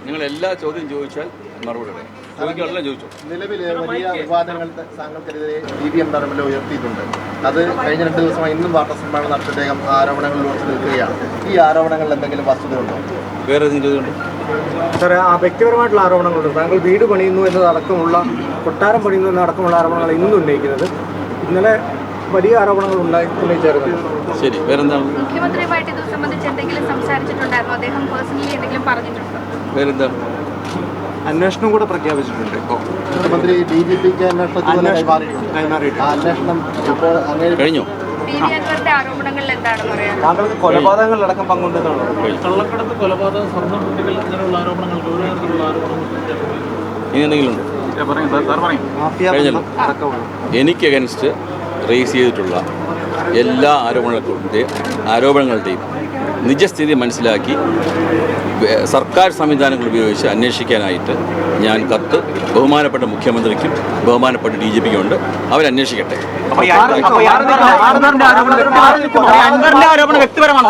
നിങ്ങൾ എല്ലാ ചോദ്യം ചോദിച്ചാൽ മറുപടി പറയാം. ചോദിക്കാനുള്ള ചോദിച്ചു. നിലവിലെ വലിയ വിവാദങ്ങൾ താങ്കൾക്കെതിരെ DBM തരമിൽ ഉയർത്തിയിട്ടുണ്ട്. അത് കഴിഞ്ഞ 2 ദിവസമായി ഇന്നും വാർത്താസമ്മേളനം നടത്തി അദ്ദേഹം ആരോപണങ്ങളിൽ ഉറച്ചു നിൽക്കുകയാണ്. ഈ ആരോപണങ്ങളിൽ എന്തെങ്കിലും വസ്തുതയുണ്ടോ? വേറെ ഏതെങ്കിലും ചോദ്യമുണ്ടോ? സാറേ, ആ വ്യക്തിപരമായിട്ടുള്ള ആരോപണങ്ങളുണ്ട്. താങ്കൾ വീട് പണിയുന്നു എന്നതടക്കമുള്ള, കൊട്ടാരം പണിയുന്നു എന്നടക്കമുള്ള ആരോപണങ്ങൾ ഇന്നും ഉന്നയിക്കുന്നത്. ഇന്നലെ വലിയ ആരോപണങ്ങൾ ഉന്നയിച്ചായിരുന്നു. ശരി, വേറെന്താണ്? മുഖ്യമന്ത്രിയുമായിട്ട് ഇത് സംബന്ധിച്ച് എന്തെങ്കിലും സംസാരിച്ചിട്ടുണ്ടായിരുന്നു? അദ്ദേഹം പേഴ്സണലി എന്തെങ്കിലും പറഞ്ഞിട്ടുണ്ടോ? വേറെന്താണ്? അന്വേഷണം കൂടെ പ്രഖ്യാപിച്ചിട്ടുണ്ട്. ഇപ്പോൾ മുഖ്യമന്ത്രി DGPക്ക് അന്വേഷണം ഇപ്പോൾ അങ്ങനെ കഴിഞ്ഞോ? DB അൻവറിന്റെ ആരോപണങ്ങളിൽ എന്താണ് പറയാ? താങ്കൾക്ക് കൊലപാതകങ്ങളിലടക്കം പങ്കുണ്ടെന്നുള്ളത്. കള്ളക്കടത്ത്, കൊലപാതകം, സ്വർണ്ണ കുട്ടികൾ അങ്ങനെയുള്ള ആരോപണങ്ങൾ, ഗൗരവതരത്തിലുള്ള ആരോപണങ്ങൾ ഇനി എന്തെങ്കിലും ഉണ്ടോ? കഴിഞ്ഞല്ലോ. എനിക്ക് അഗൻസ്റ്റ് റേസ് ചെയ്തിട്ടുള്ള എല്ലാ ആരോപണങ്ങളുടെയും നിജസ്ഥിതി മനസ്സിലാക്കി സർക്കാർ സംവിധാനങ്ങൾ ഉപയോഗിച്ച് അന്വേഷിക്കാനായിട്ട് ഞാൻ കത്ത് ബഹുമാനപ്പെട്ട മുഖ്യമന്ത്രിക്കും ബഹുമാനപ്പെട്ട DGPക്കും ഉണ്ട്. അവരന്വേഷിക്കട്ടെ. ആരോപണം വ്യക്തിപരമാണ്.